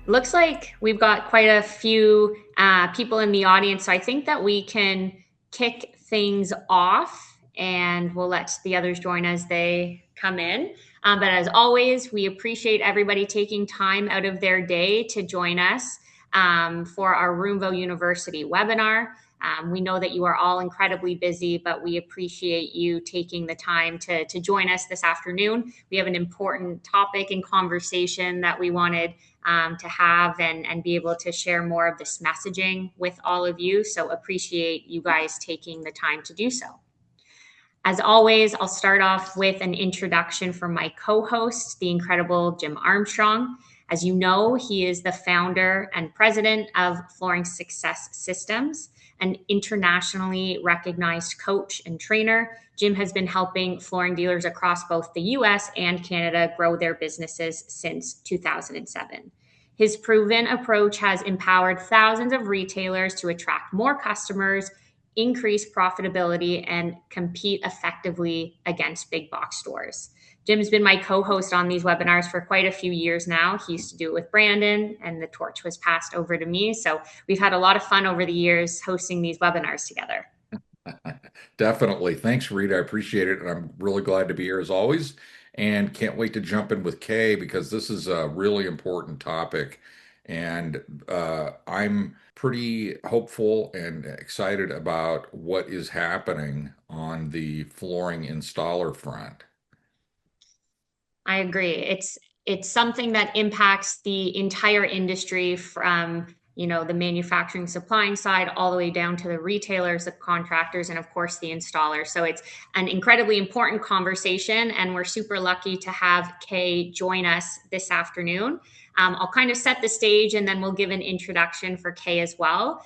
Looks like we've got quite a few people in the audience, so I think that we can kick things off and we'll let the others join as they come in. But as always, we appreciate everybody taking time out of their day to join us for our Roomvo University webinar. We know that you are all incredibly busy, but we appreciate you taking the time to join us this afternoon. We have an important topic and conversation that we wanted to have and be able to share more of this messaging with all of you. So appreciate you guys taking the time to do so. As always, I'll start off with an introduction from my co-host, the incredible Jim Armstrong. As you know, he is the founder and president of Flooring Success Systems, an internationally recognized coach and trainer. Jim has been helping flooring dealers across both the US and Canada grow their businesses since 2007. His proven approach has empowered thousands of retailers to attract more customers, increase profitability, and compete effectively against big box stores. Jim's been my co-host on these webinars for quite a few years now. He used to do it with Brandon, and the torch was passed over to me. So we've had a lot of fun over the years hosting these webinars together. Definitely. Thanks, Rita. I appreciate it. And I'm really glad to be here as always. And can't wait to jump in with Kay because this is a really important topic. And I'm pretty hopeful and excited about what is happening on the flooring installer front. I agree. It's something that impacts the entire industry from, the manufacturing supplying side all the way down to the retailers, the contractors, and of course the installers. So it's an incredibly important conversation, and we're super lucky to have Kay join us this afternoon. I'll kind of set the stage and then we'll give an introduction for Kay as well.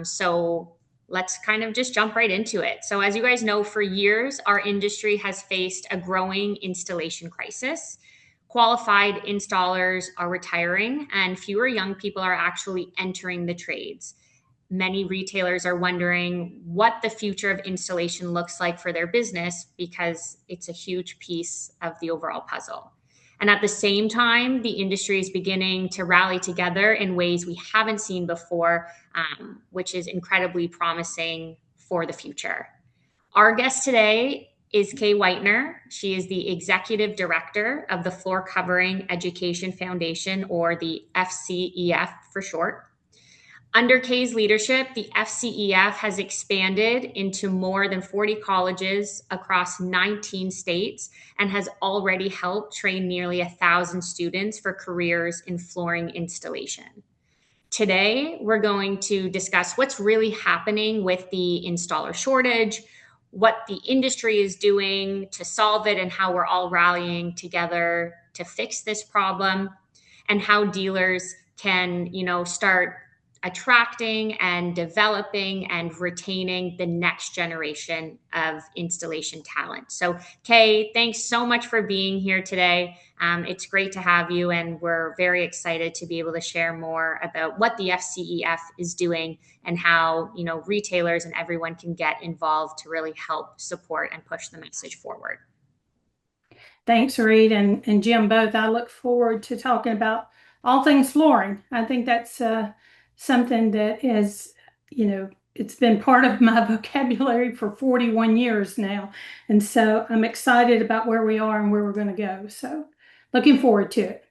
So let's kind of just jump right into it. So as you guys know, for years, our industry has faced a growing installation crisis. Qualified installers are retiring and fewer young people are actually entering the trades. Many retailers are wondering what the future of installation looks like for their business because it's a huge piece of the overall puzzle. And at the same time, the industry is beginning to rally together in ways we haven't seen before, which is incredibly promising for the future. Our guest today is Kaye Whitener. She is the Executive Director of the Floor Covering Education Foundation, or the FCEF for short. Under Kay's leadership, the FCEF has expanded into more than 40 colleges across 19 states and has already helped train nearly 1,000 students for careers in flooring installation. Today, we're going to discuss what's really happening with the installer shortage, what the industry is doing to solve it, and how we're all rallying together to fix this problem, and how dealers can, start attracting and developing and retaining the next generation of installation talent. So, Kay, thanks so much for being here today. It's great to have you, and we're very excited to be able to share more about what the FCEF is doing and how, retailers and everyone can get involved to really help support and push the message forward. Thanks, Reed and Jim both. I look forward to talking about all things flooring. I think that's something that is, it's been part of my vocabulary for 41 years now. And so I'm excited about where we are and where we're going to go. So looking forward to it.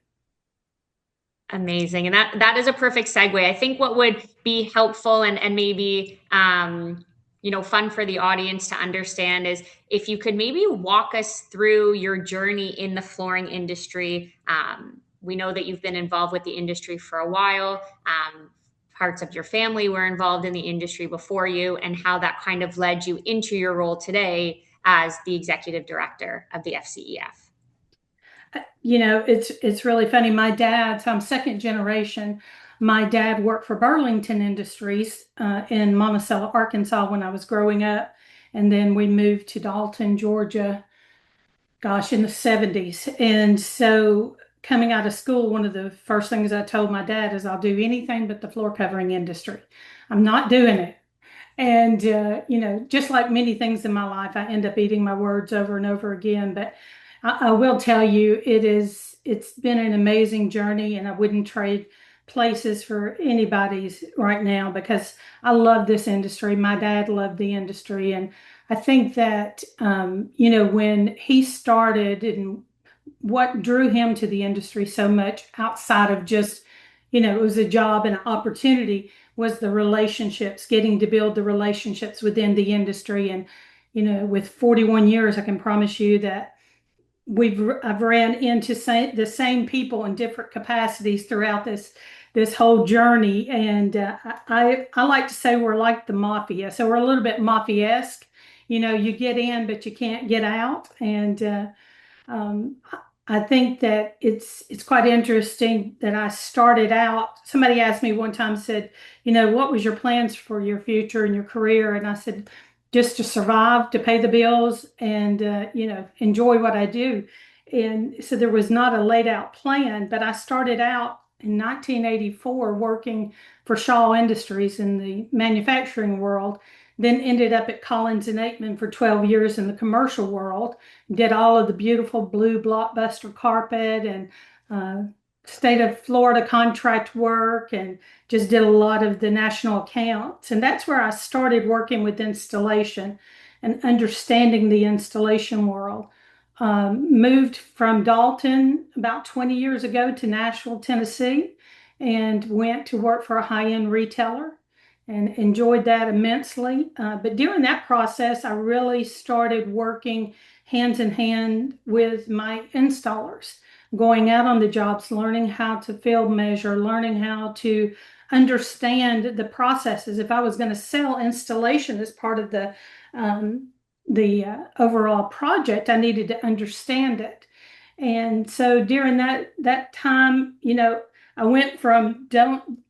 Amazing. And that is a perfect segue. I think what would be helpful and maybe, fun for the audience to understand is if you could maybe walk us through your journey in the flooring industry. We know that you've been involved with the industry for a while. Parts of your family were involved in the industry before you, and how that kind of led you into your role today as the executive director of the FCEF. It's really funny. My dad, I'm second generation. My dad worked for Burlington Industries in Monticello, Arkansas when I was growing up. And then we moved to Dalton, Georgia, in the 70s. And so coming out of school, one of the first things I told my dad is I'll do anything but the floor covering industry. I'm not doing it. And, just like many things in my life, I end up eating my words over and over again. But I will tell you, it's been an amazing journey, and I wouldn't trade places for anybody's right now because I love this industry. My dad loved the industry. And I think that, when he started and what drew him to the industry so much outside of just, it was a job and an opportunity was the relationships, getting to build the relationships within the industry. And, with 41 years, I can promise you that I've ran into the same people in different capacities throughout this whole journey. And I like to say we're like the mafia. So we're a little bit mafia-esque. You get in, but you can't get out. And um, I think that it's quite interesting that I started out. Somebody asked me one time, said, what was your plans for your future and your career? And I said, just to survive, to pay the bills, and enjoy what I do. And so there was not a laid out plan, but I started out in 1984 working for Shaw Industries in the manufacturing world, then ended up at Collins and Aikman for 12 years in the commercial world, did all of the beautiful blue blockbuster carpet and uh, state of Florida contract work, and just did a lot of the national accounts. And that's where I started working with installation and understanding the installation world. Moved from Dalton about 20 years ago to Nashville, Tennessee, and went to work for a high-end retailer and enjoyed that immensely. But during that process, I really started working hands in hand with my installers, going out on the jobs, learning how to field measure, learning how to understand the processes. If I was going to sell installation as part of the overall project, I needed to understand it. And so during that time, I went from don't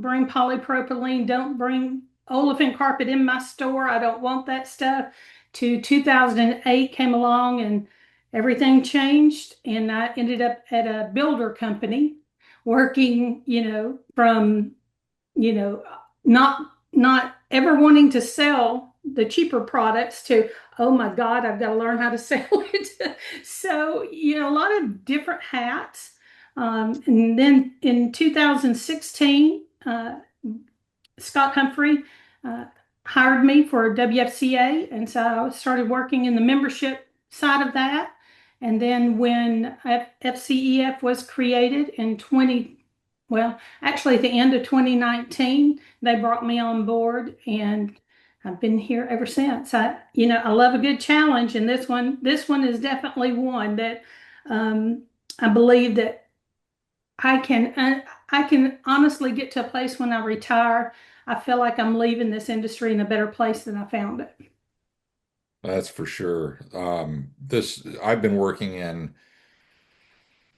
bring polypropylene, don't bring olefin carpet in my store, I don't want that stuff, to 2008 came along and everything changed. And I ended up at a builder company working, from, you know, not ever wanting to sell the cheaper products to, oh my God, I've got to learn how to sell it. So, a lot of different hats. And then in 2016, Scott Humphrey uh, hired me for WFCA. And so I started working in the membership side of that. And then when FCEF was created in actually at the end of 2019, they brought me on board, and I've been here ever since. I love a good challenge, and this one is definitely one that I believe that I can honestly get to a place when I retire. I feel like I'm leaving this industry in a better place than I found it. That's for sure. I've been working in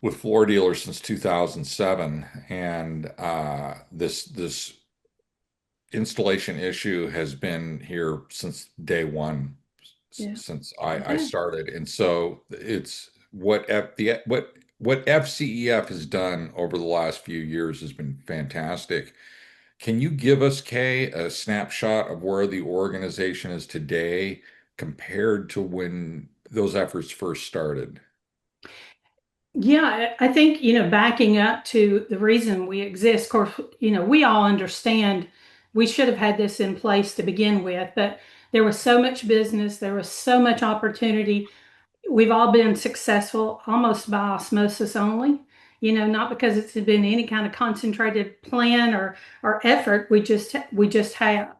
with floor dealers since 2007, and this installation issue has been here since day one, Yeah. since I Okay. started. And so it's what FCEF has done over the last few years has been fantastic. Can you give us, Kay, a snapshot of where the organization is today compared to when those efforts first started? Yeah, I think, backing up to the reason we exist, of course, we all understand we should have had this in place to begin with, but there was so much business, there was so much opportunity. We've all been successful almost by osmosis only, not because it's been any kind of concentrated plan or effort. We just have.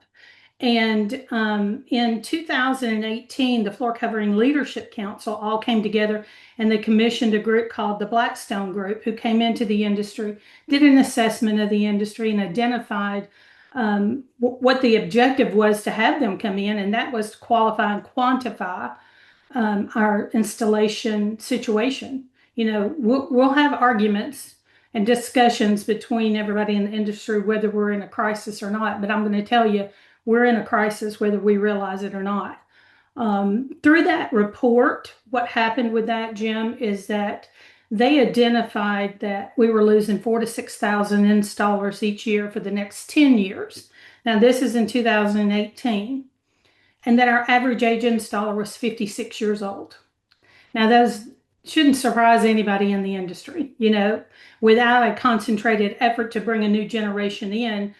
And in 2018, the Floor Covering Leadership Council all came together and they commissioned a group called the Blackstone Group, who came into the industry, did an assessment of the industry, and identified what the objective was to have them come in, and that was to qualify and quantify our installation situation. We'll have arguments and discussions between everybody in the industry whether we're in a crisis or not, but I'm going to tell you, we're in a crisis whether we realize it or not. Through that report, what happened with that, Jim, is that they identified that we were losing 4,000 to 6,000 installers each year for the next 10 years. Now, this is in 2018, and that our average age installer was 56 years old. Now, those shouldn't surprise anybody in the industry. Without a concentrated effort to bring a new generation in,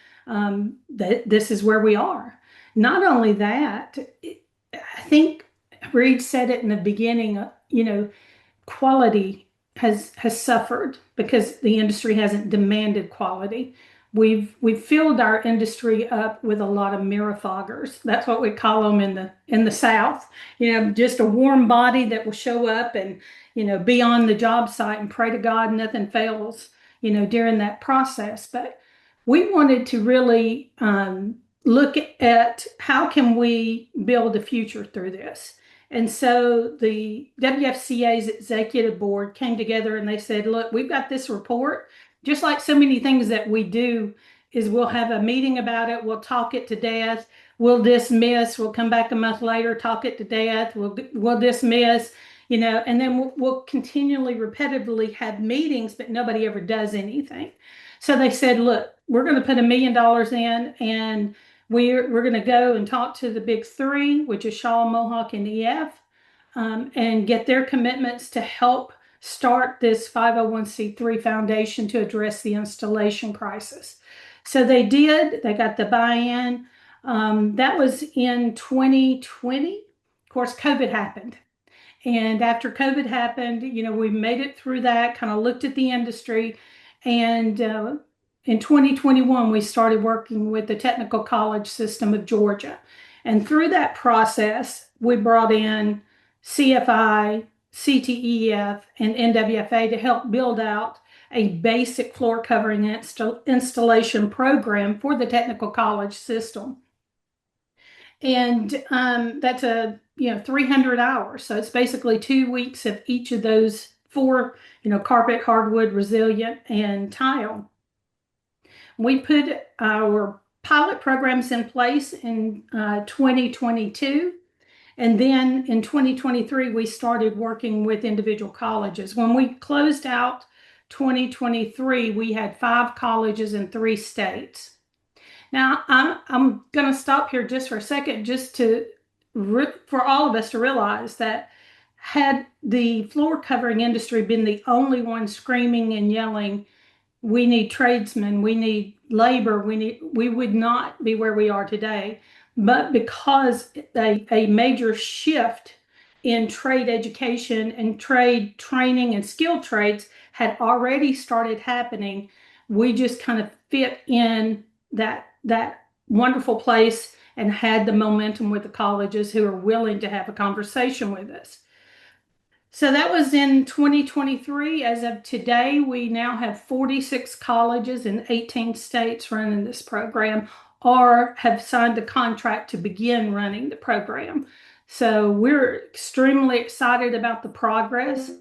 this is where we are. Not only that, I think Reed said it in the beginning, quality has suffered because the industry hasn't demanded quality. We've filled our industry up with a lot of mirror foggers. That's what we call them in the South. Just a warm body that will show up and be on the job site and pray to God nothing fails during that process. But we wanted to really look at how can we build a future through this. And so the WFCA's executive board came together and they said, look, we've got this report. Just like so many things that we do is we'll have a meeting about it. We'll talk it to death. We'll dismiss. We'll come back a month later, talk it to death. We'll dismiss, and then we'll continually, repetitively have meetings, but nobody ever does anything. So they said, look, we're going to put $1 million in, and we're going to go and talk to the big three, which is Shaw, Mohawk, and EF, and get their commitments to help start this 501c3 foundation to address the installation crisis. So they did. They got the buy-in. That was in 2020. Of course, COVID happened. And after COVID happened, we made it through that, kind of looked at the industry, and in 2021, we started working with the Technical College System of Georgia. And through that process, we brought in CFI, CTEF, and NWFA to help build out a basic floor covering installation program for the technical college system. And that's 300 hours. So it's basically 2 weeks of each of those four, carpet, hardwood, resilient, and tile. We put our pilot programs in place in 2022. And then in 2023, we started working with individual colleges. When we closed out 2023, we had 5 colleges in 3 states. Now, I'm going to stop here just for a second, just for all of us to realize that had the floor covering industry been the only one screaming and yelling, we need tradesmen, we need labor, we would not be where we are today. But because a major shift in trade education and trade training and skilled trades had already started happening, we just kind of fit in that wonderful place and had the momentum with the colleges who are willing to have a conversation with us. So that was in 2023. As of today, we now have 46 colleges in 18 states running this program or have signed a contract to begin running the program. So we're extremely excited about the progress.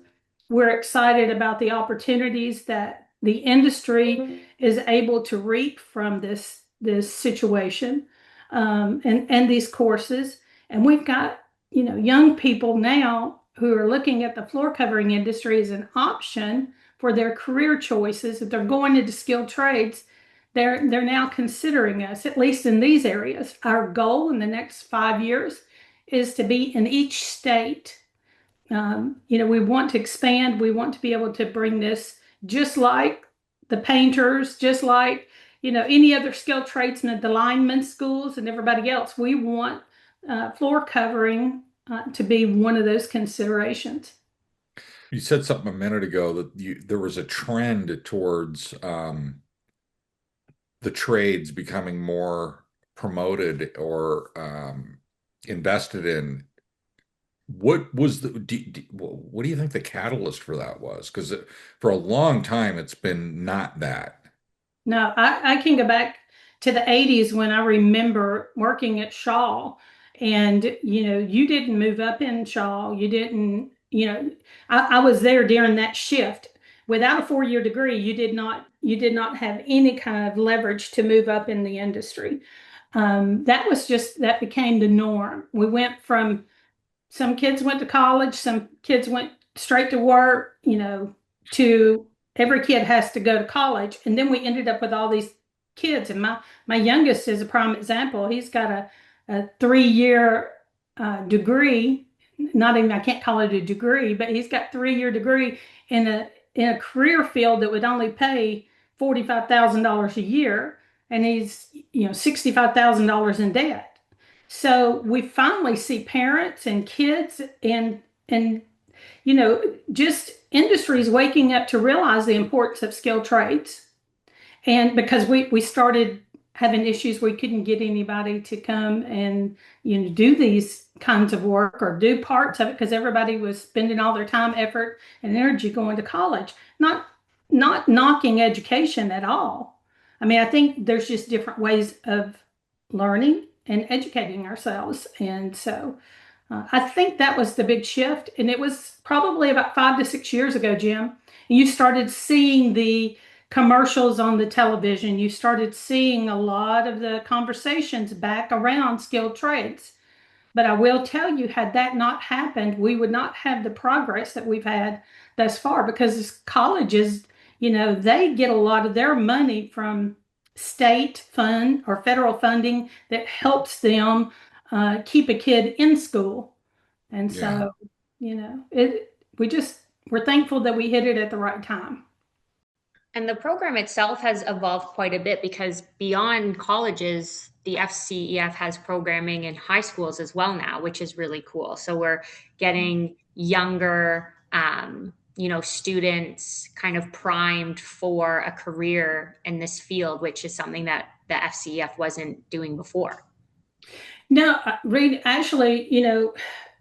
We're excited about the opportunities that the industry is able to reap from this situation and these courses. And we've got, young people now who are looking at the floor covering industry as an option for their career choices. If they're going into skilled trades, they're now considering us, at least in these areas. Our goal in the next 5 years is to be in each state. We want to expand. We want to be able to bring this just like the painters, just like, any other skilled tradesmen, the lineman schools and everybody else. We want floor covering to be one of those considerations. You said something a minute ago that there was a trend towards the trades becoming more promoted or invested in. What was what do you think the catalyst for that was? Because for a long time, it's been not that. No, I can go back to the 80s when I remember working at Shaw. And, you didn't move up in Shaw. You didn't, I was there during that shift. Without a 4-year degree, you did not have any kind of leverage to move up in the industry. That became the norm. We went from some kids went to college, some kids went straight to work, to every kid has to go to college. And then we ended up with all these kids. And my youngest is a prime example. He's got a 3-year degree not even, I can't call it a degree, but he's got 3-year degree in a career field that would only pay $45,000 a year, and he's, $65,000 in debt. So we finally see parents and kids and just industries waking up to realize the importance of skilled trades. And because we started having issues, we couldn't get anybody to come and do these kinds of work or do parts of it because everybody was spending all their time, effort, and energy going to college. Not knocking education at all. I mean, I think there's just different ways of learning and educating ourselves, and so I think that was the big shift, and it was probably about 5 to 6 years ago, Jim. You started seeing the commercials on the television. You started seeing a lot of the conversations back around skilled trades. But I will tell you, had that not happened, we would not have the progress that we've had thus far because colleges, they get a lot of their money from state fund or federal funding that helps them keep a kid in school. And Yeah. so, we're thankful that we hit it at the right time. And the program itself has evolved quite a bit because beyond colleges, the FCEF has programming in high schools as well now, which is really cool. So we're getting younger, students kind of primed for a career in this field, which is something that the FCEF wasn't doing before. No, Reed, actually,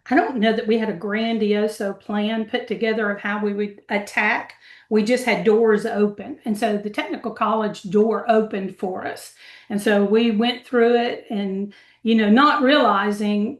I don't know that we had a grandiose plan put together of how we would attack. We just had doors open. And so the technical college door opened for us. And so we went through it and, not realizing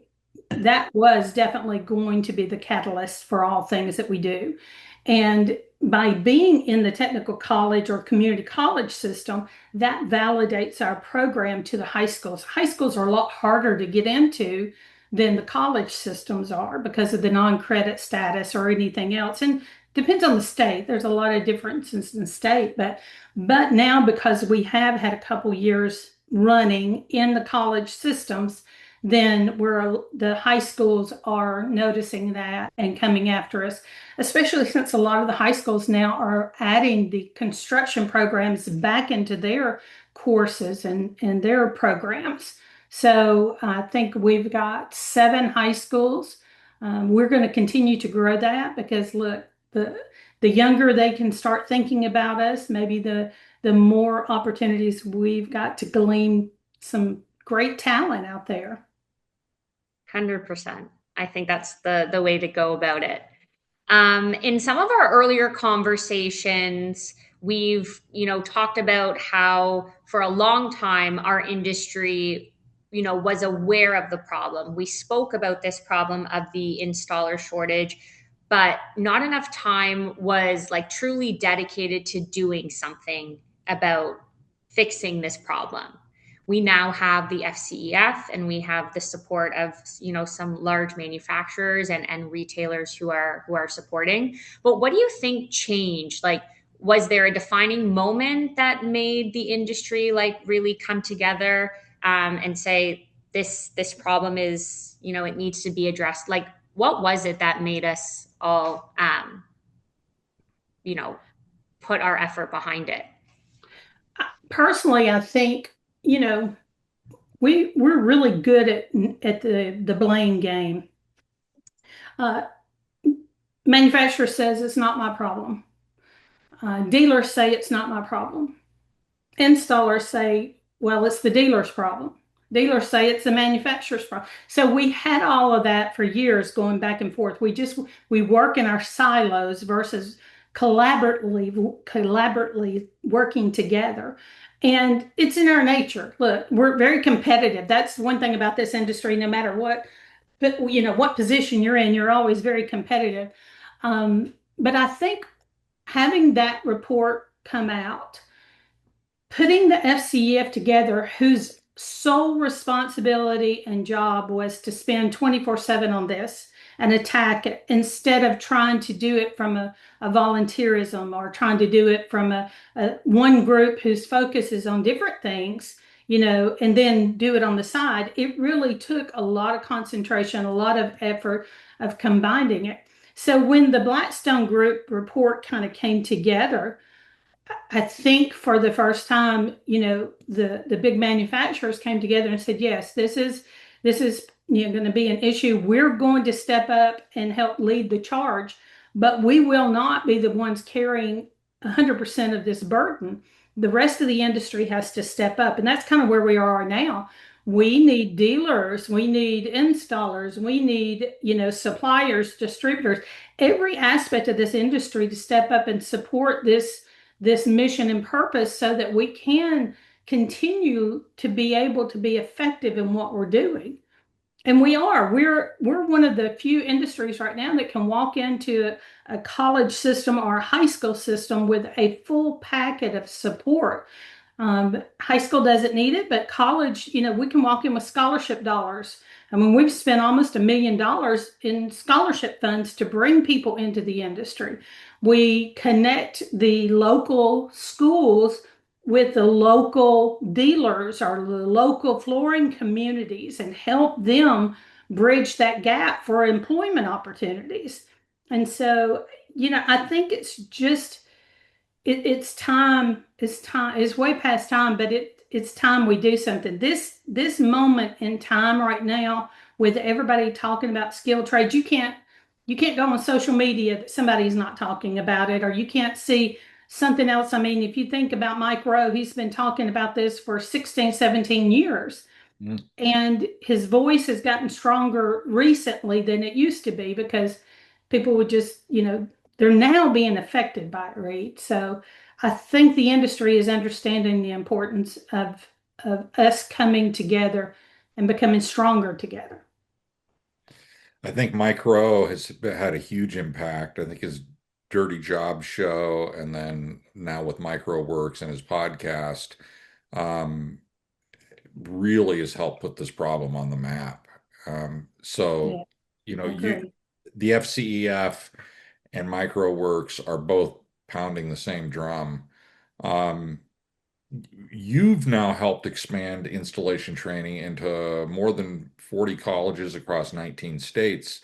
that was definitely going to be the catalyst for all things that we do. And by being in the technical college or community college system, that validates our program to the high schools. High schools are a lot harder to get into than the college systems are because of the non-credit status or anything else. And depends on the state. There's a lot of differences in state, but now because we have had a couple years running in the college systems, then the high schools are noticing that and coming after us, especially since a lot of the high schools now are adding the construction programs back into their courses and their programs. So I think we've got 7 high schools. We're going to continue to grow that because look, the younger they can start thinking about us, maybe the more opportunities we've got to glean some great talent out there. 100%. I think that's the way to go about it. In some of our earlier conversations, we've talked about how for a long time our industry was aware of the problem. We spoke about this problem of the installer shortage, but not enough time was like truly dedicated to doing something about fixing this problem. We now have the FCEF and we have the support of some large manufacturers and retailers who are supporting. But what do you think changed? Like, was there a defining moment that made the industry like really come together and say this problem is it needs to be addressed? Like, what was it that made us all put our effort behind it? Personally, I think we're really good at the blame game. Manufacturer says it's not my problem. Dealers say it's not my problem. Installers say, well, it's the dealer's problem. Dealers say it's the manufacturer's problem. So we had all of that for years going back and forth. We work in our silos versus collaboratively working together. And it's in our nature. Look, we're very competitive. That's one thing about this industry, no matter what position you're in, you're always very competitive. But I think having that report come out, putting the FCEF together, whose sole responsibility and job was to spend 24/7 on this and attack it instead of trying to do it from a volunteerism or trying to do it from a one group whose focus is on different things. and then do it on the side. It really took a lot of concentration, a lot of effort of combining it. So when the Blackstone Group report kind of came together, I think for the first time, the big manufacturers came together and said, yes, this is going to be an issue. We're going to step up and help lead the charge, but we will not be the ones carrying 100% of this burden. The rest of the industry has to step up, and that's kind of where we are now. We need dealers, we need installers, we need, suppliers, distributors, every aspect of this industry to step up and support this mission and purpose so that we can continue to be able to be effective in what we're doing. And we are. We're one of the few industries right now that can walk into a college system or a high school system with a full packet of support. High school doesn't need it, but college, we can walk in with scholarship dollars. I mean, we've spent almost $1 million in scholarship funds to bring people into the industry. We connect the local schools with the local dealers or the local flooring communities and help them bridge that gap for employment opportunities. And so, I think it's just it's time. It's way past time, but it's time we do something. This moment in time right now, with everybody talking about skilled trades, you can't go on social media that somebody's not talking about it, or you can't see something else. I mean, if you think about Mike Rowe, he's been talking about this for 16, 17 years. Mm. And his voice has gotten stronger recently than it used to be because people would just, they're now being affected by it, right? So I think the industry is understanding the importance of us coming together and becoming stronger together. I think Mike Rowe has had a huge impact. I think his Dirty Job show, and then now with Micro Works and his podcast, um, really has helped put this problem on the map. So, Yeah, you know, I you agree. the FCEF and Micro Works are both pounding the same drum. Um, you've now helped expand installation training into more than 40 colleges across 19 states.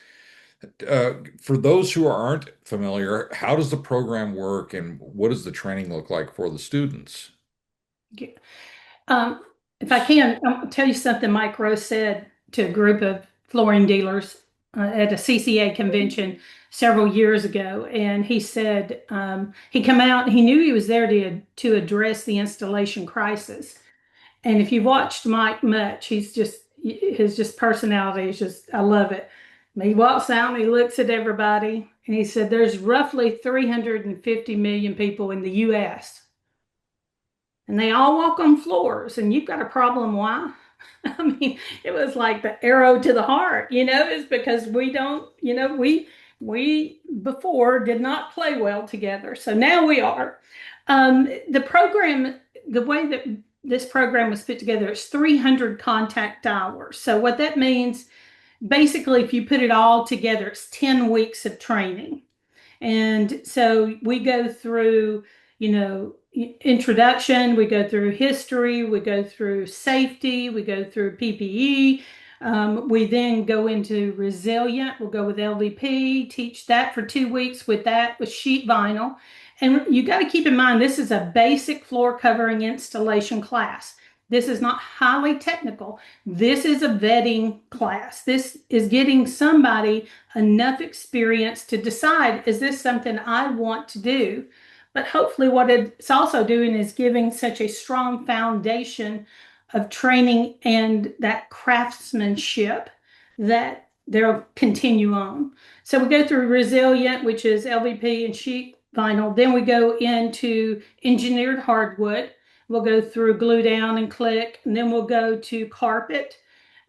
For those who aren't familiar, how does the program work and what does the training look like for the students? Yeah. Um, if I can, I'll tell you something Mike Rose said to a group of flooring dealers at a CCA convention several years ago. And he said he come out, he knew he was there to address the installation crisis. And if you've watched Mike much, his just personality is just, I love it. He walks out and he looks at everybody and he said, there's roughly 350 million people in the US and they all walk on floors, and you've got a problem. Why? I mean, it was like the arrow to the heart, is because we don't, we before did not play well together. So now we are. The program, the way that this program was put together, it's 300 contact hours. So what that means, basically, if you put it all together, it's 10 weeks of training. And so we go through, introduction, we go through history, we go through safety, we go through PPE. We then go into resilient. We'll go with LVP, teach that for 2 weeks with sheet vinyl. And you got to keep in mind, this is a basic floor covering installation class. This is not highly technical. This is a vetting class. This is getting somebody enough experience to decide, is this something I want to do? But hopefully what it's also doing is giving such a strong foundation of training and that craftsmanship that they'll continue on. So we go through resilient, which is LVP and sheet vinyl. Then we go into engineered hardwood. We'll go through glue down and click, and then we'll go to carpet.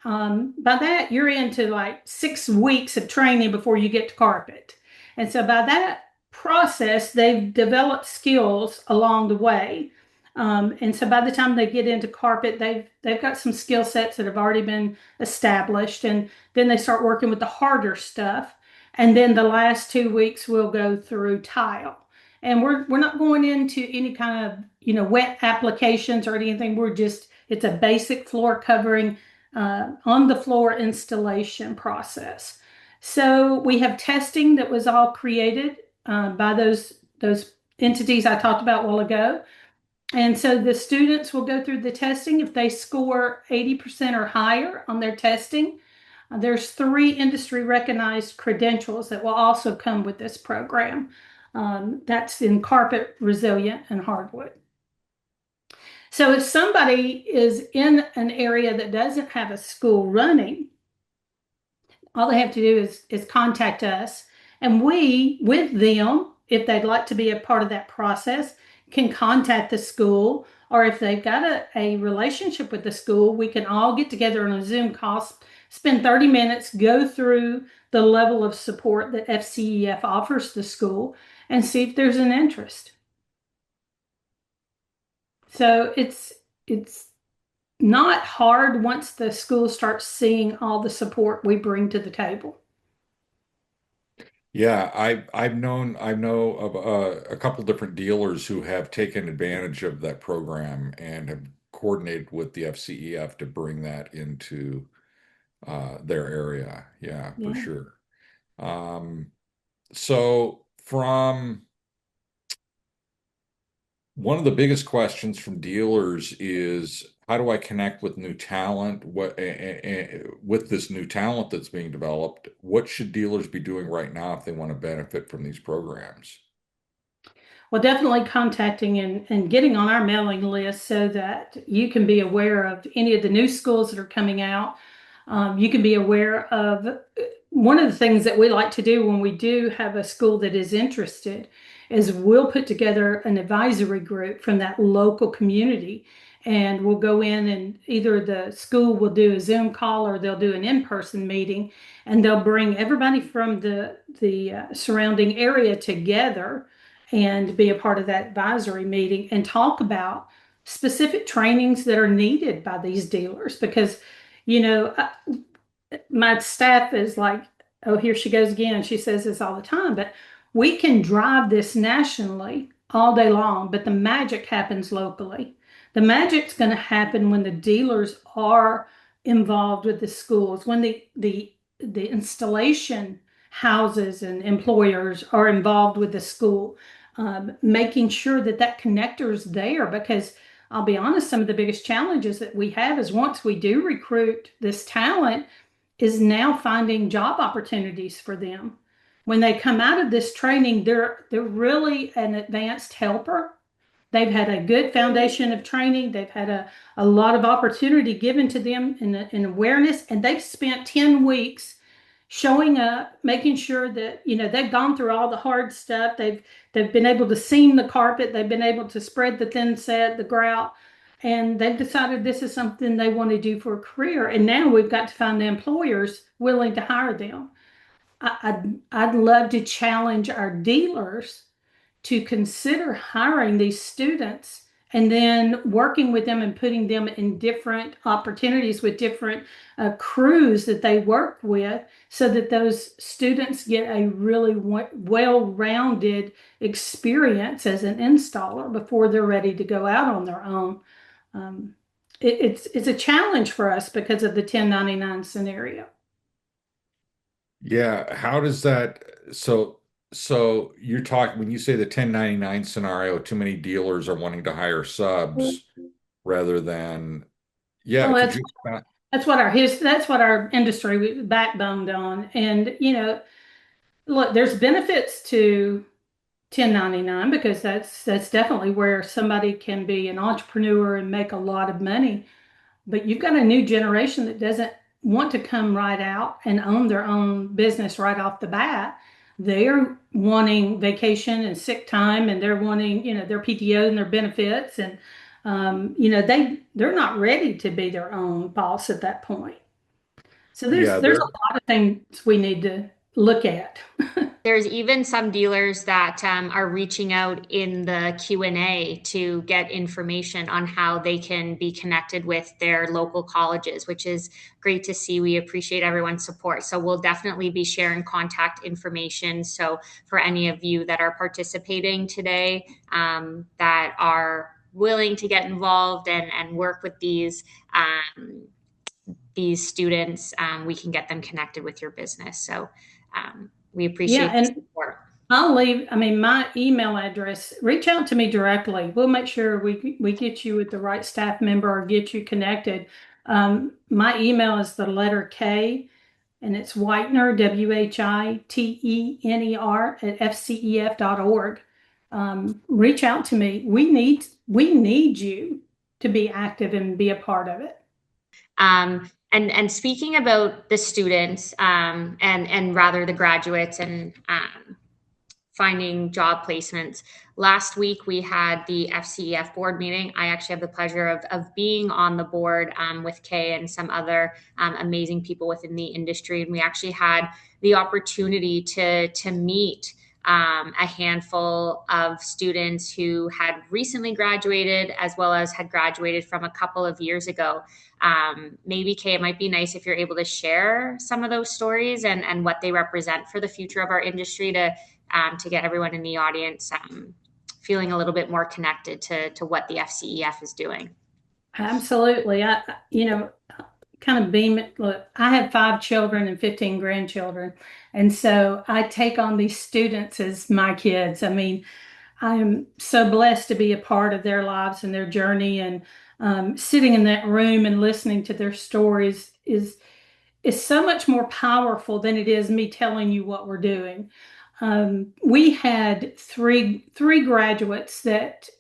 By that, you're into like 6 weeks of training before you get to carpet. And so by that process, they've developed skills along the way. And so by the time they get into carpet, they've got some skill sets that have already been established. And then they start working with the harder stuff. And then the last 2 weeks we'll go through tile. And we're not going into any kind of wet applications or anything. We're just It's a basic floor covering on the floor installation process. So we have testing that was all created by those entities I talked about a while ago. And so the students will go through the testing. If they score 80% or higher on their testing, there's 3 industry recognized credentials that will also come with this program. That's in carpet, resilient, and hardwood. So if somebody is in an area that doesn't have a school running, all they have to do is contact us, and we, with them, if they'd like to be a part of that process, can contact the school, or if they've got a relationship with the school, we can all get together on a Zoom call, spend 30 minutes, go through the level of support that FCEF offers the school, and see if there's an interest. So it's not hard once the school starts seeing all the support we bring to the table. Yeah, I know of a couple different dealers who have taken advantage of that program and have coordinated with the FCEF to bring that into their area. Yeah, for Yeah. sure. Um, so from one of the biggest questions from dealers is how do I connect with new talent? With this new talent that's being developed, what should dealers be doing right now if they want to benefit from these programs? Well, definitely contacting and getting on our mailing list so that you can be aware of any of the new schools that are coming out. You can be aware of one of the things that we like to do when we do have a school that is interested is we'll put together an advisory group from that local community, and we'll go in, and either the school will do a Zoom call or they'll do an in-person meeting, and they'll bring everybody from the surrounding area together and be a part of that advisory meeting and talk about specific trainings that are needed by these dealers. Because, you know, my staff is like, oh, here she goes again. She says this all the time, but we can drive this nationally all day long, but the magic happens locally. The magic's going to happen when the dealers are involved with the schools, when the installation houses and employers are involved with the school, making sure that that connector is there. Because I'll be honest, some of the biggest challenges that we have is once we do recruit this talent, is now finding job opportunities for them. When they come out of this training, they're really an advanced helper. They've had a good foundation of training. They've had a lot of opportunity given to them in awareness, and they've spent 10 weeks showing up, making sure that, you know, they've gone through all the hard stuff. They've been able to seam the carpet. They've been able to spread the thin set, the grout, and they've decided this is something they want to do for a career. And now we've got to find the employers willing to hire them. I'd love to challenge our dealers to consider hiring these students and then working with them and putting them in different opportunities with different crews that they work with, so that those students get a really well-rounded experience as an installer before they're ready to go out on their own. It's a challenge for us because of the 1099 scenario. Yeah, how does that so you're talking when you say the 1099 scenario, too many dealers are wanting to hire subs rather than yeah, Well, could you that's what our industry backboned on. And you know, look, there's benefits to 1099 because that's definitely where somebody can be an entrepreneur and make a lot of money. But you've got a new generation that doesn't want to come right out and own their own business right off the bat. They're wanting vacation and sick time, and they're wanting, you know, their PTO and their benefits, and you know, they're not ready to be their own boss at that point. So yeah, there's a there lot of things we need to look at. There's even some dealers that are reaching out in the Q&A to get information on how they can be connected with their local colleges, which is great to see. We appreciate everyone's support. So we'll definitely be sharing contact information. So for any of you that are participating today, that are willing to get involved and work with these students, we can get them connected with your business. So we appreciate the support. I'll leave, my email address. Reach out to me directly. We'll make sure we get you with the right staff member or get you connected. My email is the letter K, and it's Whitener, WHITENER at FCEF.org. Reach out to me. We need you to be active and be a part of it. And speaking about the students, and rather the graduates and finding job placements. Last week, we had the FCEF board meeting. I actually have the pleasure of being on the board with Kaye and some other amazing people within the industry. And we actually had the opportunity to meet a handful of students who had recently graduated, as well as had graduated from a couple of years ago. Maybe, Kaye, it might be nice if you're able to share some of those stories and what they represent for the future of our industry to get everyone in the audience feeling a little bit more connected to what the FCEF is doing. Absolutely. Kind of beam it. Look, I have 5 children and 15 grandchildren. And so I take on these students as my kids. I am so blessed to be a part of their lives and their journey, and sitting in that room and listening to their stories is so much more powerful than it is me telling you what we're doing. We had three graduates that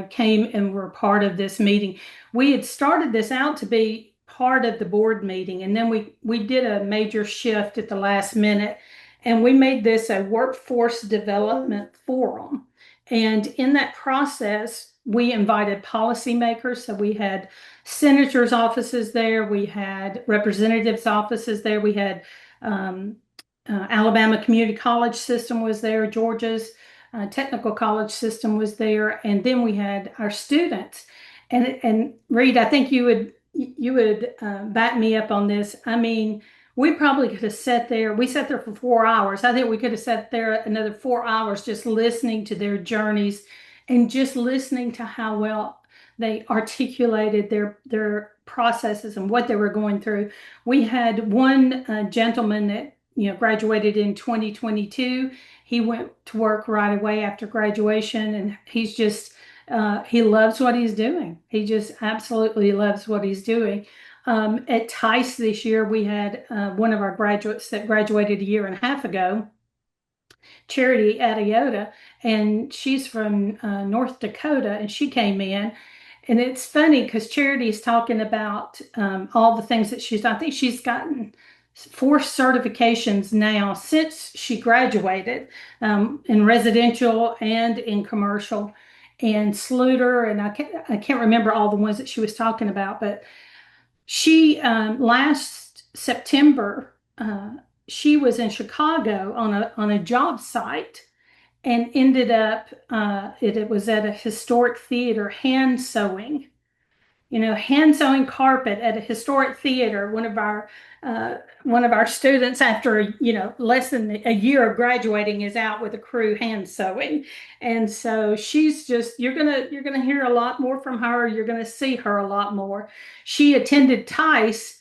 came and were part of this meeting. We had started this out to be part of the board meeting, and then we did a major shift at the last minute, and we made this a workforce development forum. And in that process, we invited policymakers. So we had senators' offices there, we had representatives' offices there, we had Alabama Community College System was there, Georgia's technical college system was there, and then we had our students. And Reed, I think you would back me up on this. We probably could have sat there. We sat there for 4 hours. I think we could have sat there another 4 hours just listening to their journeys and just listening to how well they articulated their processes and what they were going through. We had one gentleman that graduated in 2022. He went to work right away after graduation, and he's just he loves what he's doing. He just absolutely loves what he's doing. At Tice this year, we had one of our graduates that graduated a year and a half ago, Charity Adiota, and she's from North Dakota, and she came in. And it's funny because Charity is talking about all the things that she's done. I think she's gotten 4 certifications now since she graduated, in residential and in commercial, and Sluter, and I can't remember all the ones that she was talking about, but she last September she was in Chicago on a job site and ended up it was at a historic theater hand sewing. Hand sewing carpet at a historic theater. One of our students, after less than a year of graduating, is out with a crew hand sewing, and so she's just you're gonna hear a lot more from her. You're gonna see her a lot more. She attended Tice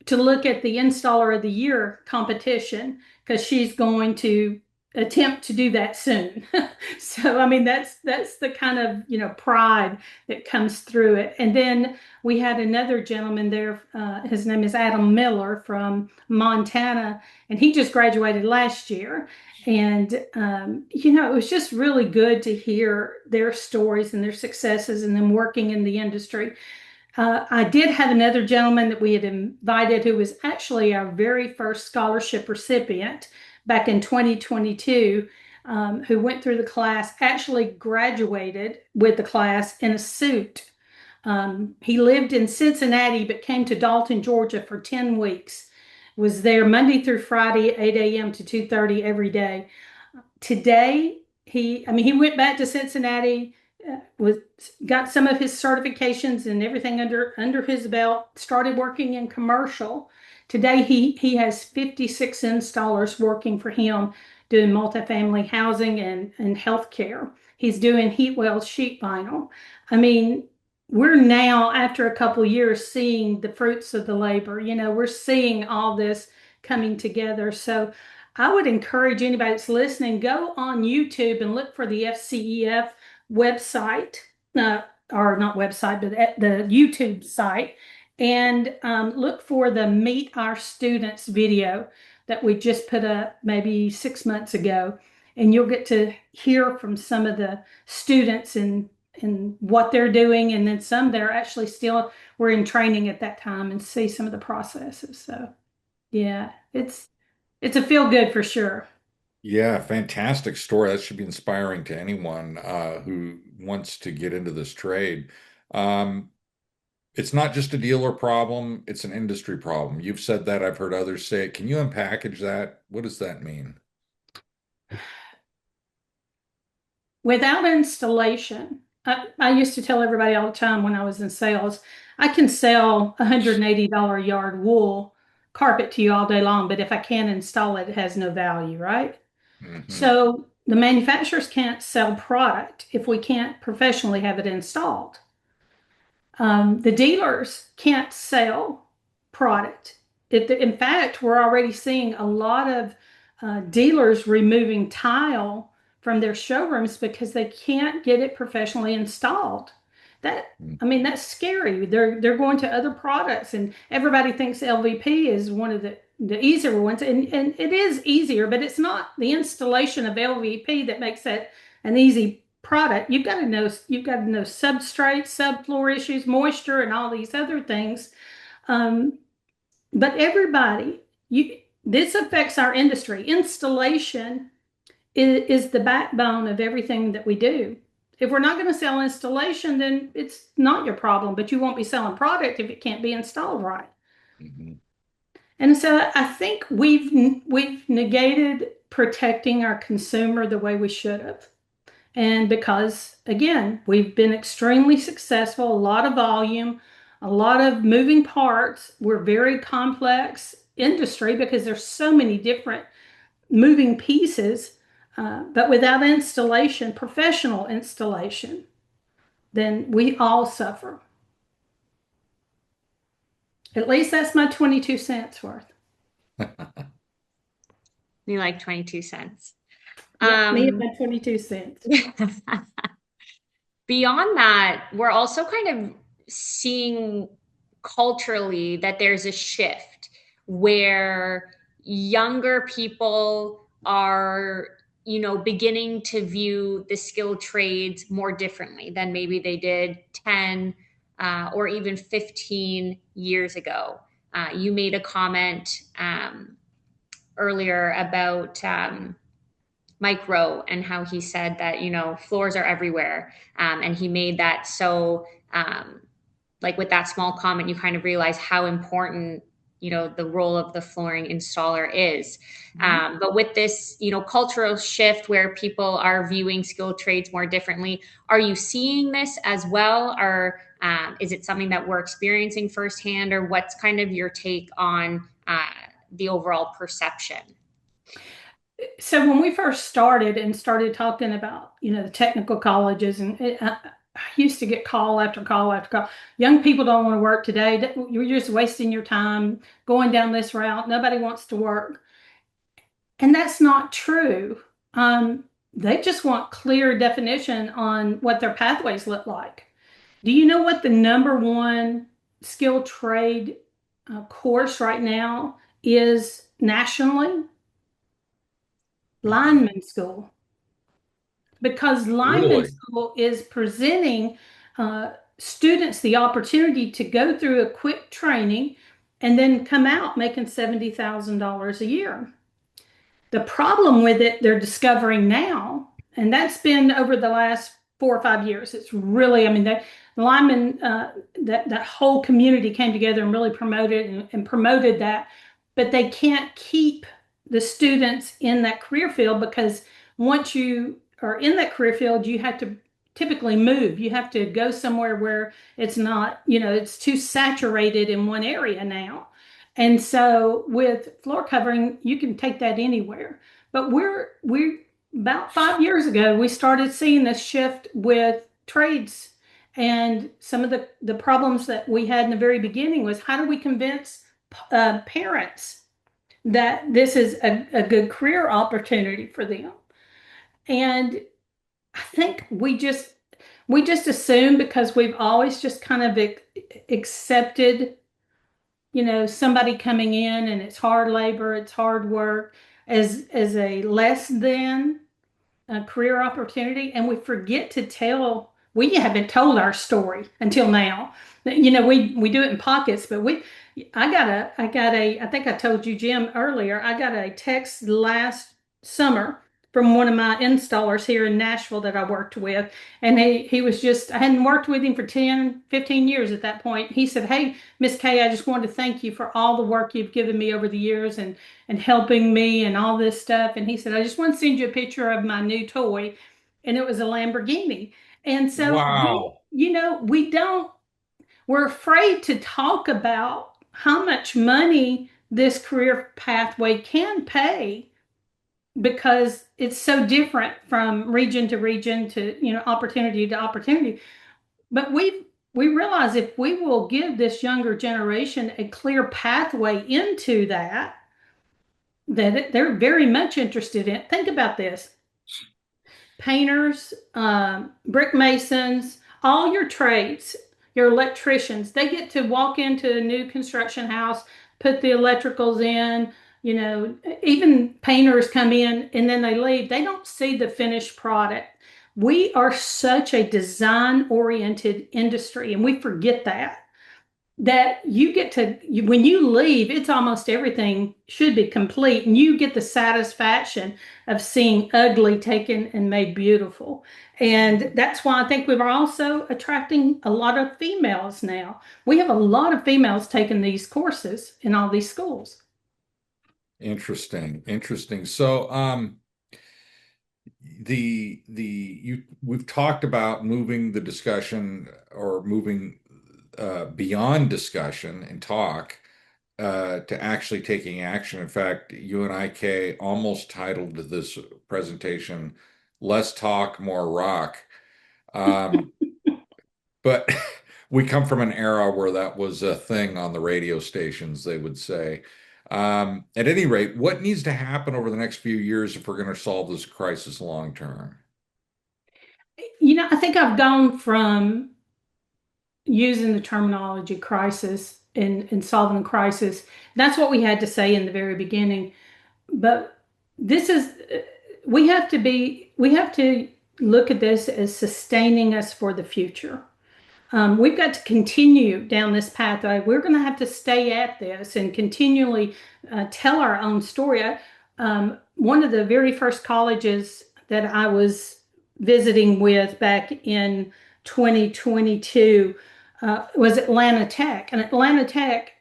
to look at the Installer of the Year competition because she's going to attempt to do that soon. So that's the kind of pride that comes through it. And then we had another gentleman there, his name is Adam Miller from Montana, and he just graduated last year. And it was just really good to hear their stories and their successes and them working in the industry. I did have another gentleman that we had invited who was actually our very first scholarship recipient back in 2022, who went through the class, actually graduated with the class in a suit. He lived in Cincinnati but came to Dalton, Georgia for 10 weeks. Was there Monday through Friday, 8 a.m. to 2:30 every day. Today, he went back to Cincinnati, got some of his certifications and everything under his belt, started working in commercial. Today, he has 56 installers working for him doing multifamily housing and healthcare. He's doing heat weld sheet vinyl. I mean, we're now, after a couple of years, seeing the fruits of the labor. We're seeing all this coming together. So I would encourage anybody that's listening, go on YouTube and look for the FCEF website, or not website, but the YouTube site, and look for the Meet Our Students video that we just put up maybe 6 months ago. And you'll get to hear from some of the students and what they're doing. And then some that are actually still were in training at that time, and see some of the processes. So yeah, it's a feel good for sure. Yeah, fantastic story. That should be inspiring to anyone who wants to get into this trade. Um, it's not just a dealer problem, it's an industry problem. You've said that, I've heard others say it. Can you unpackage that? What does that mean? Without installation, I used to tell everybody all the time when I was in sales, I can sell $180 a yard wool carpet to you all day long, but if I can't install it, it has no value, right? Hmm. So the manufacturers can't sell product if we can't professionally have it installed. The dealers can't sell product. In fact, we're already seeing a lot of dealers removing tile from their showrooms because they can't get it professionally installed. That, I mean, that's scary. They're going to other products, and everybody thinks LVP is one of the easier ones, and it is easier, but it's not the installation of LVP that makes that an easy product. You've got to know substrate, subfloor issues, moisture, and all these other things. Um, but everybody, this affects our industry. Installation is the backbone of everything that we do. If we're not going to sell installation, then it's not your problem, but you won't be selling product if it can't be installed right. Hmm. And so I think we've negated protecting our consumer the way we should have. And because, again, we've been extremely successful, a lot of volume, a lot of moving parts. We're very complex industry because there's so many different moving pieces. But without installation, professional installation, then we all suffer. At least that's my 22 cents worth. Me like 22 cents. Yep, me and my 22 cents. Beyond that, we're also kind of seeing culturally that there's a shift where younger people are, beginning to view the skilled trades more differently than maybe they did 10 or even 15 years ago. You made a comment earlier about Mike Rowe and how he said that, floors are everywhere. And he made that so, like with that small comment, you kind of realize how important, the role of the flooring installer is. But with this, cultural shift where people are viewing skilled trades more differently, are you seeing this as well? Or is it something that we're experiencing firsthand? Or what's kind of your take on the overall perception? So when we first started talking about, the technical colleges, and I used to get call after call after call. Young people don't want to work today. You're just wasting your time going down this route. Nobody wants to work. And that's not true. They just want clear definition on what their pathways look like. Do you know what the number one skilled trade course right now is nationally? Lineman school. Because lineman Really? school is presenting students the opportunity to go through a quick training and then come out making $70,000 a year. The problem with it, they're discovering now, and that's been over the last 4 or 5 years. It's really, I mean, that linemen, that whole community came together and really promoted and promoted that, but they can't keep the students in that career field because once you are in that career field, you have to typically move. You have to go somewhere where it's not, it's too saturated in one area now. And so with floor covering, you can take that anywhere. But about 5 years ago, we started seeing this shift with trades. And some of the problems that we had in the very beginning was how do we convince parents that this is a good career opportunity for them? And I think we just assume because we've always just kind of accepted, somebody coming in and it's hard labor, it's hard work as a less than a career opportunity, and we forget to tell. We haven't told our story until now. We do it in pockets, but I think I told you, Jim, earlier. I got a text last summer from one of my installers here in Nashville that I worked with, and he was just, I hadn't worked with him for 10, 15 years at that point. He said, "Hey, Miss Kay, I just wanted to thank you for all the work you've given me over the years and helping me and all this stuff." And he said, "I just want to send you a picture of my new toy." And it was a Lamborghini. And so Wow. we're afraid to talk about how much money this career pathway can pay because it's so different from region to region to, opportunity to opportunity. But we realize if we will give this younger generation a clear pathway into they're very much interested in. Think about this: painters, brick masons, all your trades, your electricians, they get to walk into a new construction house, put the electricals in. Even painters come in and then they leave. They don't see the finished product. We are such a design oriented industry, and we forget that you get to, when you leave, it's almost everything should be complete, and you get the satisfaction of seeing ugly taken and made beautiful. And that's why I think we're also attracting a lot of females now. We have a lot of females taking these courses in all these schools. Interesting. Interesting. So, we've talked about moving the discussion or moving beyond discussion and talk to actually taking action. In fact, you and I, Kay, almost titled this presentation "Less Talk, More Rock." Um, but we come from an era where that was a thing on the radio stations, they would say. At any rate, what needs to happen over the next few years if we're going to solve this crisis long term? I think I've gone from using the terminology crisis and solving a crisis. That's what we had to say in the very beginning. But this is, we have to look at this as sustaining us for the future. We've got to continue down this pathway. We're going to have to stay at this and continually tell our own story. One of the very first colleges that I was visiting with back in 2022 was Atlanta Tech. And Atlanta Tech,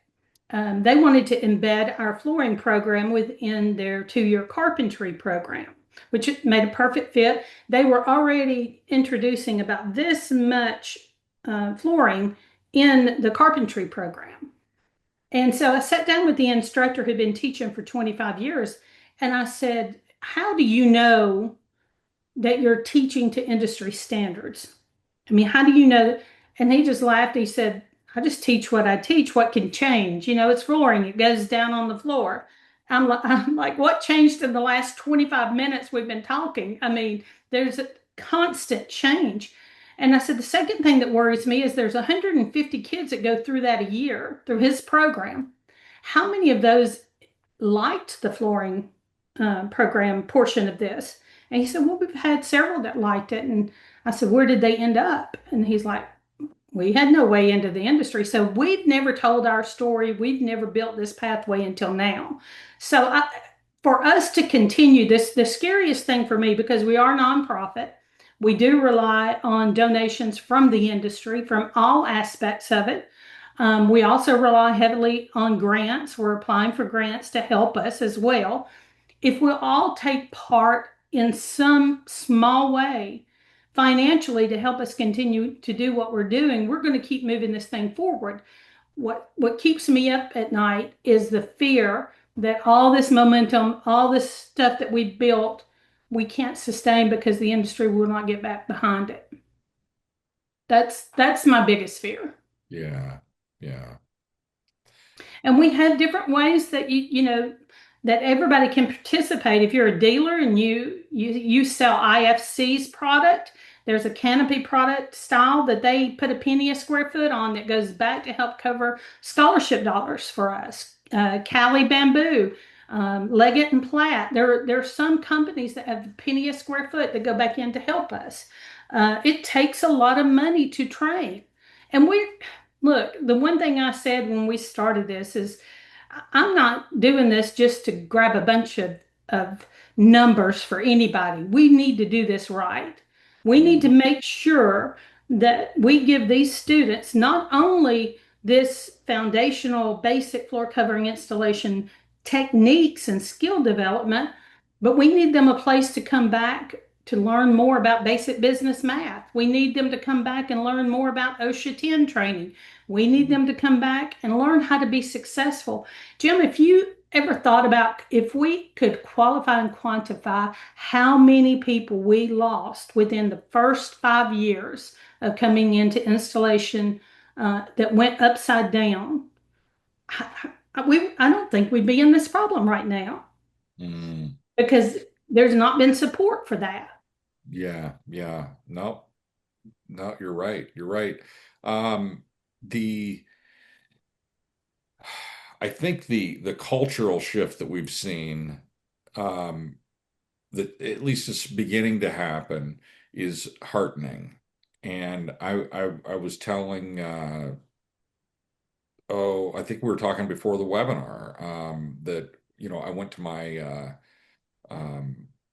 they wanted to embed our flooring program within their 2-year carpentry program, which made a perfect fit. They were already introducing about this much flooring in the carpentry program. And so I sat down with the instructor who'd been teaching for 25 years, and I said, "How do you know that you're teaching to industry standards? I mean, how do you know?" And he just laughed. He said, "I just teach what I teach. What can change? It's flooring. It goes down on the floor." I'm like, what changed in the last 25 minutes we've been talking? I mean, there's a constant change. And I said, the second thing that worries me is there's 150 kids that go through that a year through his program. How many of those liked the flooring program portion of this? And he said, "Well, we've had several that liked it." And I said, "Where did they end up?" And he's like, "We had no way into the industry." So we've never told our story. We've never built this pathway until now. So for us to continue this, the scariest thing for me, because we are nonprofit, we do rely on donations from the industry, from all aspects of it. We also rely heavily on grants. We're applying for grants to help us as well. If we'll all take part in some small way financially to help us continue to do what we're doing, we're going to keep moving this thing forward. What keeps me up at night is the fear that all this momentum, all this stuff that we built we can't sustain because the industry will not get back behind it. That's my biggest fear. Yeah. Yeah. And we have different ways that that everybody can participate. If you're a dealer and you sell IFC's product, there's a canopy product style that they put a penny a square foot on that goes back to help cover scholarship dollars for us. Cali Bamboo, Leggett and Platt. There are some companies that have a penny a square foot that go back in to help us. It takes a lot of money to train, and we look, the one thing I said when we started this is I'm not doing this just to grab a bunch of numbers for anybody. We need to do this right. We need to make sure that we give these students not only this foundational basic floor covering installation techniques and skill development, but we need them a place to come back to learn more about basic business math. We need them to come back and learn more about OSHA 10 training. We need them to come back and learn how to be successful. Jim, if you ever thought about if we could qualify and quantify how many people we lost within the first 5 years of coming into installation that went upside down, I don't think we'd be in this problem right now Mm. because there's not been support for that. Yeah. Yeah. No, no, you're right. You're right. Um, the I think the cultural shift that we've seen, um, that at least is beginning to happen, is heartening. And I was telling, oh, I think we were talking before the webinar, that I went to my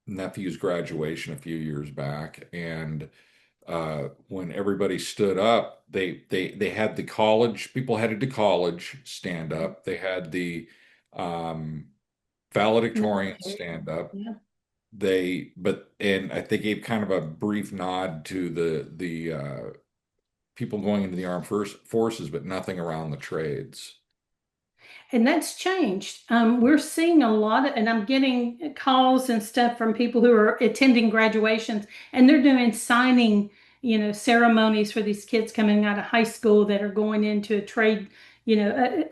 nephew's graduation a few years back, and when everybody stood up, they had the college people headed to college stand up. They had the um, valedictorian stand up. Yeah. And they gave kind of a brief nod to the people going into the armed forces, but nothing around the trades. And that's changed. We're seeing a lot of, and I'm getting calls and stuff from people who are attending graduations, and they're doing signing, ceremonies for these kids coming out of high school that are going into a trade, a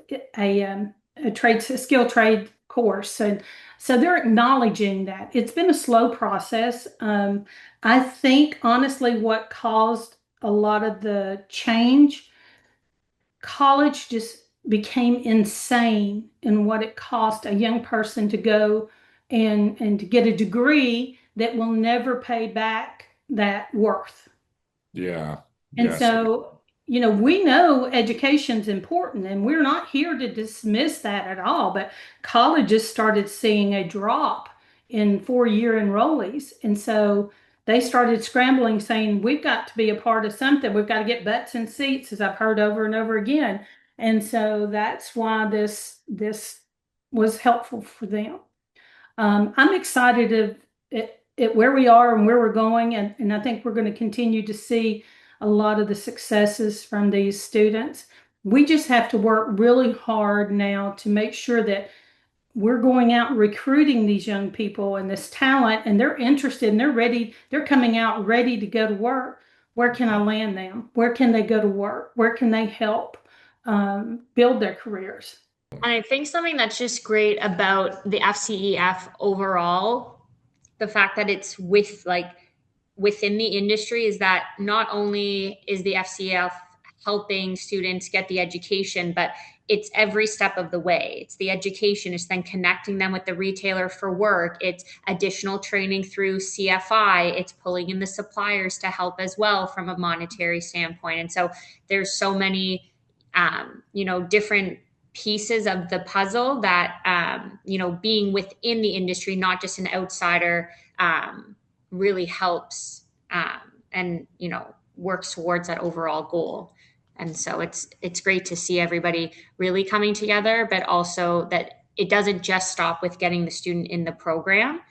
trade, a skill trade course. And so they're acknowledging that it's been a slow process. I think honestly, what caused a lot of the change, college just became insane in what it cost a young person to go and to get a degree that will never pay back that worth. Yeah. And Yes. so, we know education's important and we're not here to dismiss that at all, but colleges started seeing a drop in 4-year enrollees. And so they started scrambling saying, we've got to be a part of something. We've got to get butts in seats, as I've heard over and over again. And so that's why this was helpful for them. I'm excited at where we are and where we're going, and I think we're going to continue to see a lot of the successes from these students. We just have to work really hard now to make sure that we're going out and recruiting these young people and this talent, and they're interested and they're ready. They're coming out ready to go to work. Where can I land them? Where can they go to work? Where can they help build their careers? And I think something that's just great about the FCEF overall, the fact that it's within the industry, is that not only is the FCEF helping students get the education, but it's every step of the way. It's the education, it's then connecting them with the retailer for work, it's additional training through CFI, it's pulling in the suppliers to help as well from a monetary standpoint. And so there's so many different pieces of the puzzle that being within the industry, not just an outsider, really helps, and works towards that overall goal. And so it's great to see everybody really coming together, but also that it doesn't just stop with getting the student in the program.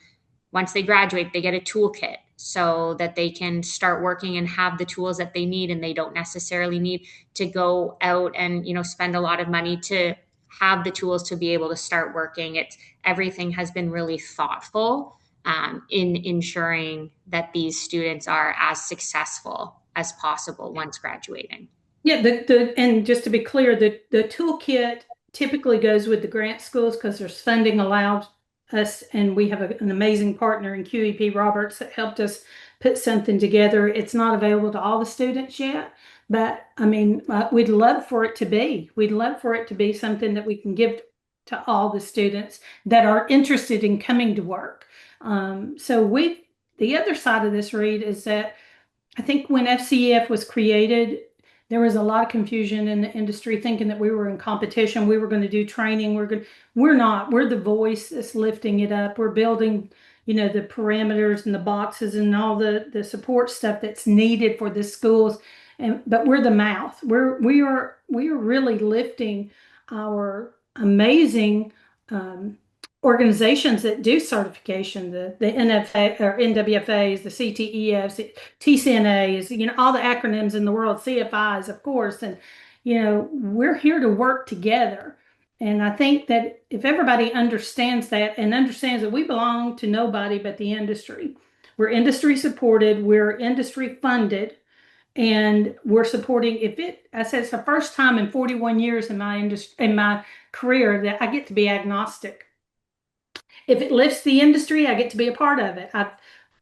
Once they graduate, they get a toolkit so that they can start working and have the tools that they need, and they don't necessarily need to go out and spend a lot of money to have the tools to be able to start working. It's everything has been really thoughtful, in ensuring that these students are as successful as possible once graduating. Yeah, and just to be clear, the toolkit typically goes with the grant schools because there's funding allowed us, and we have an amazing partner in QEP Roberts that helped us put something together. It's not available to all the students yet, but I mean, we'd love for it to be. We'd love for it to be something that we can give to all the students that are interested in coming to work. The other side of this, Reed, is that I think when FCEF was created, there was a lot of confusion in the industry thinking that we were in competition. We were going to do training. We're not. We're the voice that's lifting it up. We're building, the parameters and the boxes and all the support stuff that's needed for the schools. But we're the mouth. We are really lifting our amazing organizations that do certification, the NFA or NWFAs, the CTEFs, TCNAs, all the acronyms in the world, CFIs, of course. And, we're here to work together. And I think that if everybody understands that and understands that we belong to nobody but the industry, we're industry supported, we're industry funded, and we're supporting. I said it's the first time in 41 years in my career that I get to be agnostic. If it lifts the industry, I get to be a part of it. I've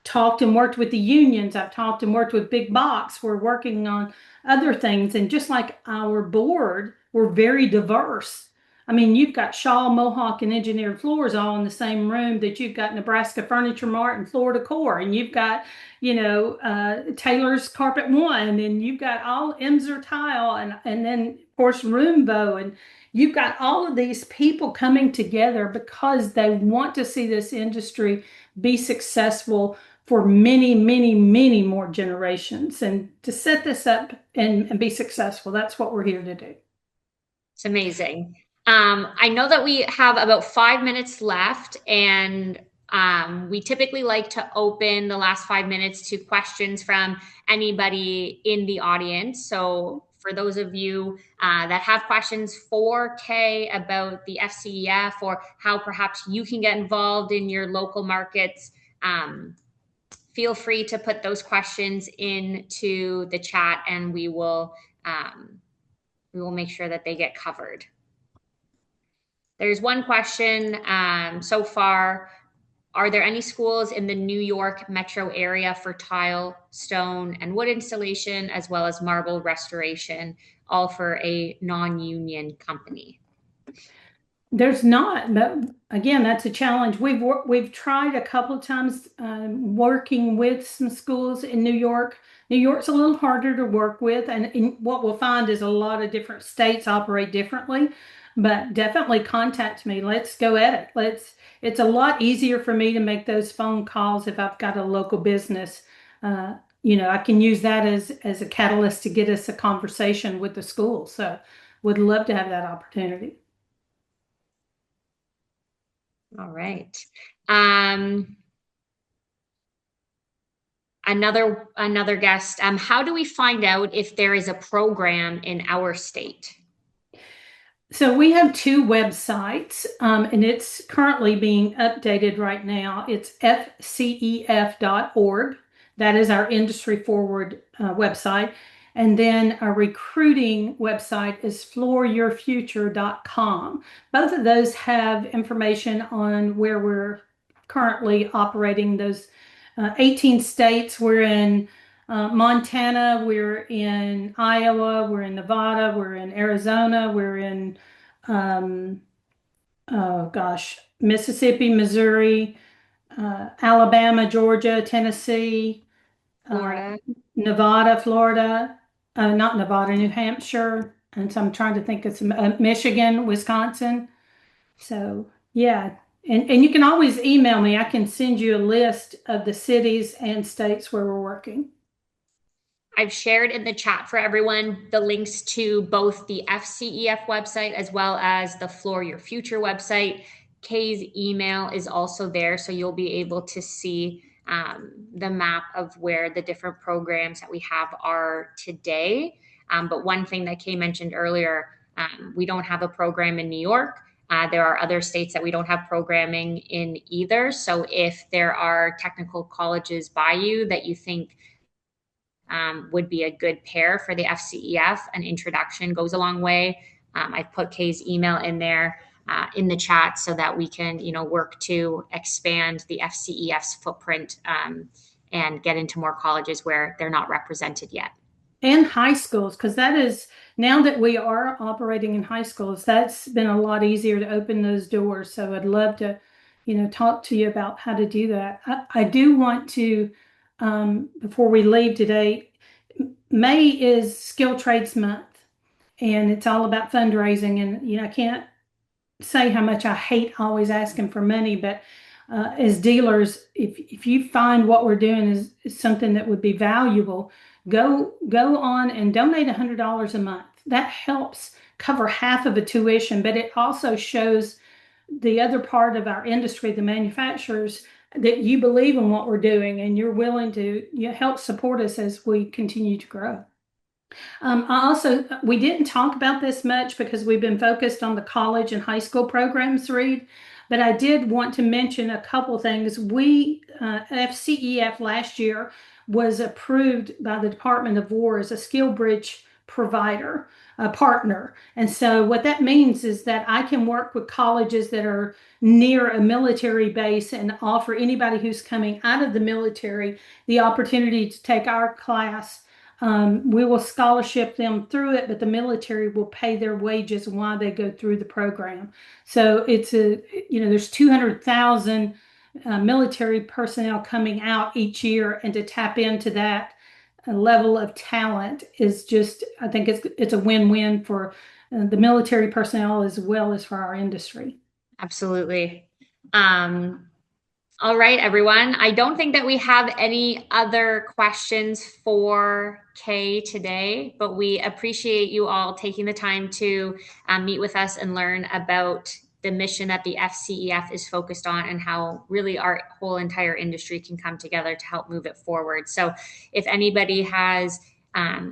talked and worked with the unions. I've talked and worked with Big Box. We're working on other things. And just like our board, we're very diverse. I mean, you've got Shaw, Mohawk, and Engineered Floors all in the same room that you've got Nebraska Furniture Mart and Florida Core. And you've got, Taylor's Carpet One, and you've got all Emser Tile, and then, of course, Roomvo. And you've got all of these people coming together because they want to see this industry be successful for many, many, many more generations. And to set this up and be successful, that's what we're here to do. It's amazing. I know that we have about 5 minutes left, and we typically like to open the last 5 minutes to questions from anybody in the audience. So for those of you that have questions for Kaye about the FCEF or how perhaps you can get involved in your local markets, feel free to put those questions into the chat, and we will make sure that they get covered. There's one question so far. Are there any schools in the New York metro area for tile, stone, and wood installation, as well as marble restoration, all for a non-union company? There's not, but again, that's a challenge. We've tried a couple of times working with some schools in New York. New York's a little harder to work with, and what we'll find is a lot of different states operate differently. But definitely contact me. Let's go at it. It's a lot easier for me to make those phone calls if I've got a local business. I can use that as a catalyst to get us a conversation with the school. So would love to have that opportunity. All right. Another guest. How do we find out if there is a program in our state? So we have two websites, and it's currently being updated right now. It's FCEF.org. That is our industry forward website. And then our recruiting website is flooryourfuture.com. Both of those have information on where we're currently operating. Those 18 states. We're in Montana, we're in Iowa, we're in Nevada, we're in Arizona, we're in, Mississippi, Missouri, Alabama, Georgia, Tennessee, Florida. Nevada, Florida, not Nevada, New Hampshire. And so I'm trying to think of some, Michigan, Wisconsin. So, yeah. And you can always email me. I can send you a list of the cities and states where we're working. I've shared in the chat for everyone the links to both the FCEF website as well as the Floor Your Future website. Kaye's email is also there, so you'll be able to see the map of where the different programs that we have are today. But one thing that Kaye mentioned earlier, we don't have a program in New York. There are other states that we don't have programming in either. So if there are technical colleges by you that you think would be a good pair for the FCEF, an introduction goes a long way. I've put Kaye's email in there in the chat so that we can, work to expand the FCEF's footprint and get into more colleges where they're not represented yet. And high schools, because that is, now that we are operating in high schools, that's been a lot easier to open those doors. So I'd love to, talk to you about how to do that. I do want to, before we leave today, May is Skilled Trades Month, and it's all about fundraising. And, I can't say how much I hate always asking for money, but as dealers, if you find what we're doing is something that would be valuable, go on and donate $100 a month. That helps cover half of a tuition, but it also shows the other part of our industry, the manufacturers, that you believe in what we're doing and you're willing to help support us as we continue to grow. We didn't talk about this much because we've been focused on the college and high school programs, Reed, but I did want to mention a couple things. FCEF last year was approved by the Department of War as a skill bridge provider, a partner. And so what that means is that I can work with colleges that are near a military base and offer anybody who's coming out of the military the opportunity to take our class. We will scholarship them through it, but the military will pay their wages while they go through the program. So there's 200,000 military personnel coming out each year, and to tap into that level of talent is just, I think it's a win-win for the military personnel as well as for our industry. Absolutely. All right, everyone. I don't think that we have any other questions for Kaye today, but we appreciate you all taking the time to meet with us and learn about the mission that the FCEF is focused on and how really our whole entire industry can come together to help move it forward. So if anybody has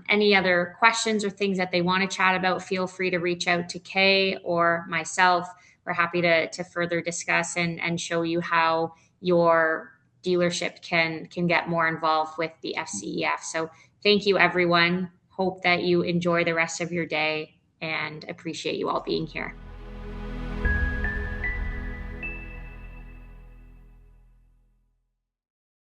any other questions or things that they want to chat about, feel free to reach out to Kaye or myself. We're happy to further discuss and show you how your dealership can get more involved with the FCEF. So thank you, everyone. Hope that you enjoy the rest of your day and appreciate you all being here.